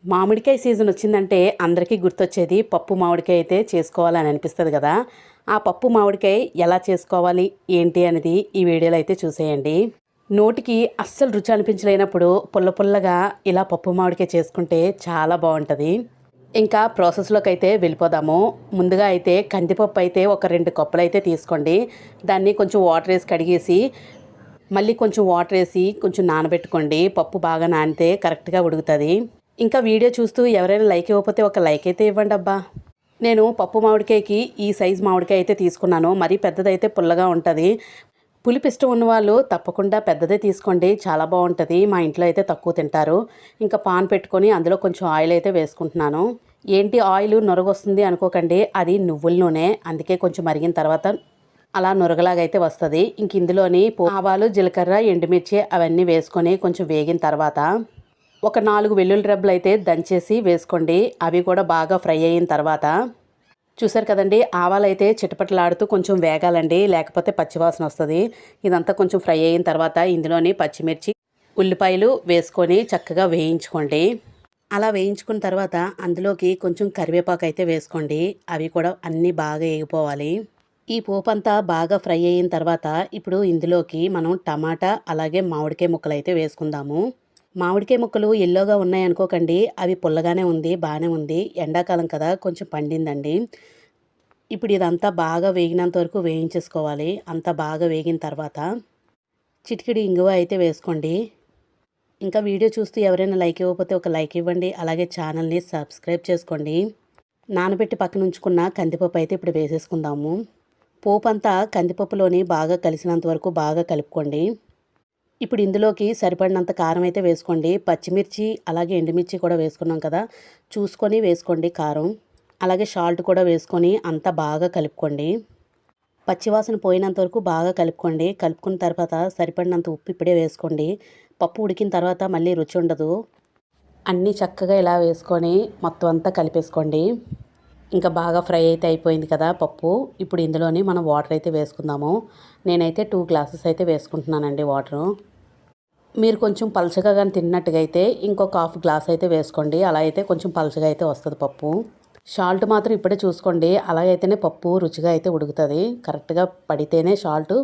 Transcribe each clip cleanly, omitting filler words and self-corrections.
మామిడికాయ సీజన్ వచ్చిందంటే అందరికీ గుర్తొచ్చేది పప్పు మామిడికాయ అయితే చేసుకోవాలని అనిపిస్తుంది కదా. ఆ పప్పు మామిడికాయ ఎలా చేసుకోవాలి ఏంటి అనేది ఈ వీడియోలో అయితే చూసేయండి. నోటికి అస్సలు రుచి అనిపించలేనప్పుడు పుల్ల పుల్లగా ఇలా పప్పు మామిడికాయ చేసుకుంటే చాలా బాగుంటుంది. ఇంకా ప్రాసెస్లోకి అయితే వెళ్ళిపోదాము. ముందుగా అయితే కందిపప్పు అయితే ఒక 2 కప్పులు అయితే తీసుకోండి. దాన్ని కొంచెం వాటర్ వేసి కడిగేసి మళ్ళీ కొంచెం వాటర్ వేసి కొంచెం నానబెట్టుకోండి. పప్పు బాగా నానితే కరెక్ట్గా ఉడుకుతుంది. ఇంకా వీడియో చూస్తూ ఎవరైనా లైక్ ఇవ్వకపోతే ఒక లైక్ అయితే ఇవ్వండి అబ్బా. నేను పప్పు మామిడికాయకి ఈ సైజు మామిడికాయ అయితే తీసుకున్నాను. మరీ పెద్దదైతే పుల్లగా ఉంటుంది. పులుపు ఇష్టం ఉన్నవాళ్ళు తప్పకుండా పెద్దదే తీసుకోండి, చాలా బాగుంటుంది. మా ఇంట్లో అయితే తక్కువ తింటారు. ఇంకా పాన్ పెట్టుకొని అందులో కొంచెం ఆయిల్ అయితే వేసుకుంటున్నాను. ఏంటి ఆయిల్ నొరగొస్తుంది అనుకోకండి, అది నువ్వుల నూనె, అందుకే కొంచెం మరిగిన తర్వాత అలా నొరగలాగైతే వస్తుంది. ఇంక ఇందులోని ఆవాలు, జీలకర్ర, ఎండుమిర్చి అవన్నీ వేసుకొని కొంచెం వేగిన తర్వాత ఒక 4 వెల్లుల్లి రెబ్బలు అయితే దంచేసి వేసుకోండి. అవి కూడా బాగా ఫ్రై అయిన తర్వాత చూసారు కదండి, ఆవాలు అయితే చిటపటలాడుతూ కొంచెం వేగాలండి, లేకపోతే పచ్చివాసన వస్తుంది. ఇదంతా కొంచెం ఫ్రై అయిన తర్వాత ఇందులోని పచ్చిమిర్చి, ఉల్లిపాయలు వేసుకొని చక్కగా వేయించుకోండి. అలా వేయించుకున్న తర్వాత అందులోకి కొంచెం కరివేపాకు అయితే వేసుకోండి. అవి కూడా అన్నీ బాగా వేగిపోవాలి. ఈ పోపు అంతా బాగా ఫ్రై అయిన తర్వాత ఇప్పుడు ఇందులోకి మనం టమాటా అలాగే మామిడికాయ ముక్కలు అయితే వేసుకుందాము. మామిడికాయ ముక్కలు ఎల్లోగా ఉన్నాయి అనుకోకండి, అవి పుల్లగానే ఉంది, బాగానే ఉంది. ఎండాకాలం కదా కొంచెం పండిందండి. ఇప్పుడు ఇదంతా బాగా వేగినంత వరకు వేయించేసుకోవాలి. అంతా బాగా వేగిన తర్వాత చిటికెడు ఇంగువ అయితే వేసుకోండి. ఇంకా వీడియో చూస్తూ ఎవరైనా లైక్ ఇవ్వకపోతే ఒక లైక్ ఇవ్వండి. అలాగే ఛానల్ని సబ్స్క్రైబ్ చేసుకోండి. నానబెట్టి పక్కన ఉంచుకున్న కందిపప్పు అయితే ఇప్పుడు వేసేసుకుందాము. పోపు అంతా కందిపప్పులోని బాగా కలిసినంత వరకు బాగా కలుపుకోండి. ఇప్పుడు ఇందులోకి సరిపడినంత కారం అయితే వేసుకోండి. పచ్చిమిర్చి అలాగే ఎండుమిర్చి కూడా వేసుకున్నాం కదా, చూసుకొని వేసుకోండి కారం. అలాగే సాల్ట్ కూడా వేసుకొని అంతా బాగా కలుపుకోండి. పచ్చివాసన పోయినంత వరకు బాగా కలుపుకోండి. కలుపుకున్న తర్వాత సరిపడినంత ఉప్పు ఇప్పుడే వేసుకోండి. పప్పు ఉడికిన తర్వాత మళ్ళీ రుచి ఉండదు. అన్నీ చక్కగా ఇలా వేసుకొని మొత్తం అంతా కలిపేసుకోండి. ఇంకా బాగా ఫ్రై అయితే అయిపోయింది కదా పప్పు. ఇప్పుడు ఇందులోని మనం వాటర్ అయితే వేసుకుందాము. నేనైతే 2 గ్లాసెస్ అయితే వేసుకుంటున్నానండి వాటరు. మీరు కొంచెం పలచగా కానీ తిన్నట్టుగా అయితే ఇంకొక 1/2 గ్లాస్ అయితే వేసుకోండి. అలా అయితే కొంచెం పలచగా అయితే వస్తుంది పప్పు. సాల్ట్ మాత్రం ఇప్పుడే చూసుకోండి, అలాగైతేనే పప్పు రుచిగా అయితే ఉడుకుతుంది. కరెక్ట్గా పడితేనే సాల్ట్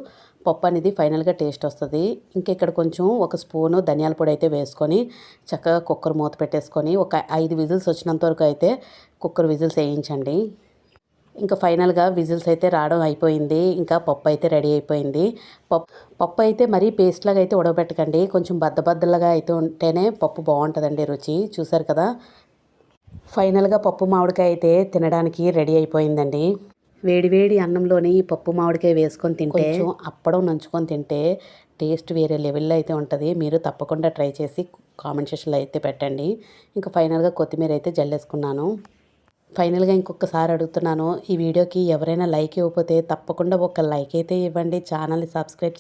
పప్పు అనేది ఫైనల్గా టేస్ట్ వస్తుంది. ఇంకా ఇక్కడ కొంచెం ఒక స్పూను ధనియాల పొడి అయితే వేసుకొని చక్కగా కుక్కర్ మూత పెట్టేసుకొని ఒక 5 విజిల్స్ వచ్చినంత వరకు అయితే కుక్కర్ విజిల్స్ వేయించండి. ఇంకా ఫైనల్గా విజిల్స్ అయితే రావడం అయిపోయింది. ఇంకా పప్పు అయితే రెడీ అయిపోయింది. పప్పు అయితే మరీ పేస్ట్ లాగా అయితే ఉడకబెట్టకండి, కొంచెం బద్దబద్దలుగా అయితే ఉంటేనే పప్పు బాగుంటుందండి రుచి. చూసారు కదా, ఫైనల్గా పప్పు మామిడికాయ అయితే తినడానికి రెడీ అయిపోయిందండి. వేడివేడి అన్నంలోని ఈ పప్పు మామిడికాయ వేసుకొని తింటే, కొంచెం అప్పడం నంచుకొని తింటే టేస్ట్ వేరే లెవెల్లో అయితే ఉంటుంది. మీరు తప్పకుండా ట్రై చేసి కామెంట్ సెక్షన్లో అయితే పెట్టండి. ఇంకా ఫైనల్గా కొత్తిమీర అయితే జల్లేసుకున్నాను. ఫైనల్గా ఇంకొకసారి అడుగుతున్నాను, ఈ వీడియోకి ఎవరైనా లైక్ ఇవ్వకపోతే తప్పకుండా ఒక లైక్ అయితే ఇవ్వండి. ఛానల్ని సబ్స్క్రైబ్